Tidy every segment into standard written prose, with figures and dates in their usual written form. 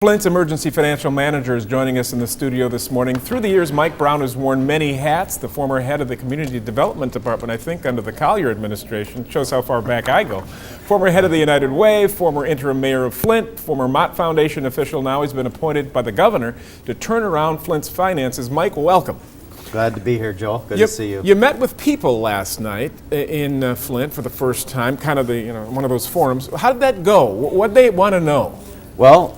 Flint's emergency financial manager is joining us in the studio this morning. Through the years, Mike Brown has worn many hats. The former head of the Community Development Department, I think, under the Collier administration. Shows how far back I go. Former head of the United Way, former interim mayor of Flint, former Mott Foundation official. Now he's been appointed by the governor to turn around Flint's finances. Mike, welcome. Glad to be here, Joel. Good to see you. You met with people last night in Flint for the first time, kind of one of those forums. How did that go? What did they want to know? Well,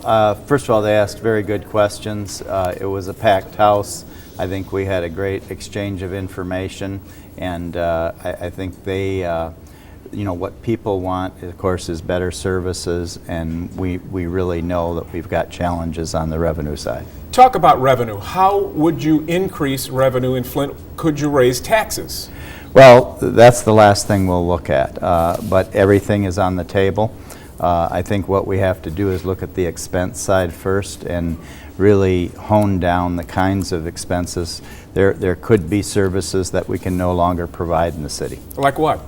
first of all, they asked very good questions. It was a packed house. I think we had a great exchange of information, and I think they, what people want, of course, is better services, and we really know that we've got challenges on the revenue side. Talk about revenue. How would you increase revenue in Flint? Could you raise taxes? Well, that's the last thing we'll look at, but everything is on the table. I think what we have to do is look at the expense side first and really hone down the kinds of expenses. There could be services that we can no longer provide in the city. Like what?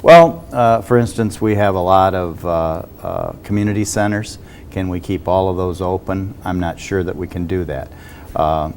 Well, for instance, we have a lot of community centers. Can we keep all of those open? I'm not sure that we can do that.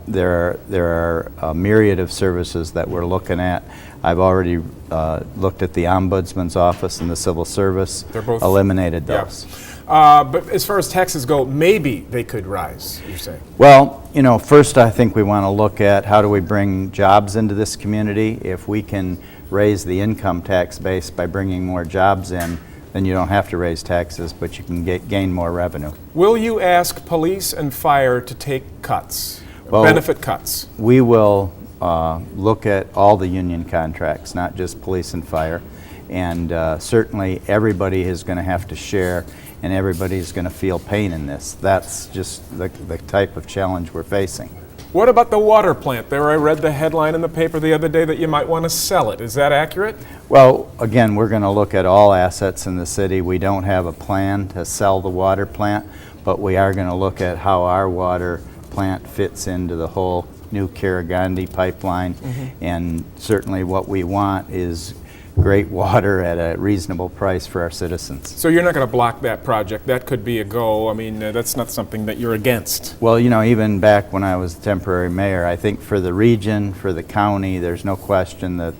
There are a myriad of services that we're looking at. I've already looked at the Ombudsman's office and the Civil Service. They're both eliminated those. Yeah. But as far as taxes go, maybe they could rise, you're saying? Well, first I think we want to look at how do we bring jobs into this community. If we can raise the income tax base by bringing more jobs in, then you don't have to raise taxes, but you can gain more revenue. Will you ask police and fire to take cuts, benefit cuts? We will look at all the union contracts, not just police and fire, and certainly everybody is going to have to share, and everybody's going to feel pain in this. That's just the type of challenge we're facing. What about the water plant? There I read the headline in the paper the other day that you might want to sell it. Is that accurate? Well, again, we're going to look at all assets in the city. We don't have a plan to sell the water plant, but we are going to look at how our water plant fits into the whole new Carragandi pipeline. And certainly what we want is great water at a reasonable price for our citizens. So you're not going to block that project. That could be a go. I mean, that's not something that you're against. Well, even back when I was temporary mayor, I think for the region, for the county, there's no question that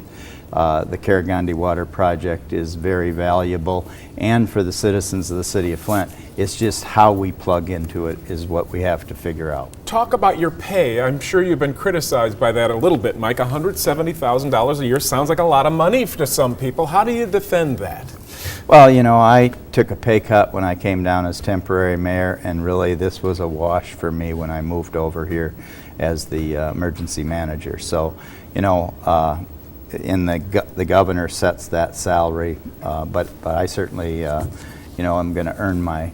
the Carragandi Water Project is very valuable, and for the citizens of the city of Flint. It's just how we plug into it is what we have to figure out. Talk about your pay. I'm sure you've been criticized by that a little bit, Mike. $170,000 a year sounds like a lot of money to some people. How do you defend that? Well, I took a pay cut when I came down as temporary mayor, and really this was a wash for me when I moved over here as the emergency manager. So, the governor sets that salary, but I certainly, I'm going to earn my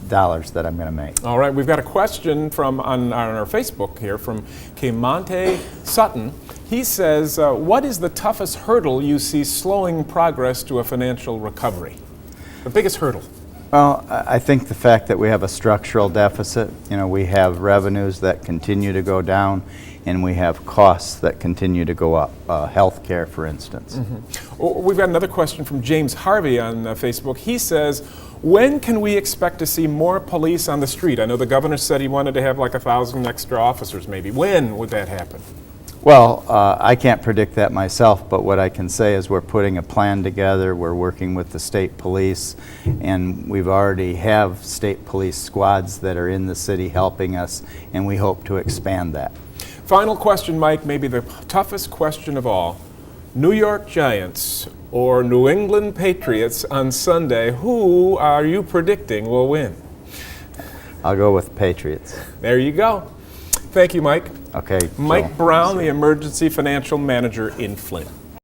dollars that I'm going to make. All right, we've got a question on our Facebook here from Kemonte Sutton. He says, what is the toughest hurdle you see slowing progress to a financial recovery? The biggest hurdle? Well, I think the fact that we have a structural deficit. We have revenues that continue to go down, and we have costs that continue to go up. Healthcare, for instance. We've got another question from James Harvey on Facebook. He says, when can we expect to see more police on the street? I know the governor said he wanted to have like 1,000 extra officers maybe. When would that happen? Well, I can't predict that myself, but what I can say is we're putting a plan together. We're working with the state police, and we've already have state police squads that are in the city helping us, and we hope to expand that. Final question, Mike, maybe the toughest question of all. New York Giants or New England Patriots on Sunday, who are you predicting will win? I'll go with Patriots. There you go. Thank you, Mike. Okay. Mike Brown, the emergency financial manager in Flint.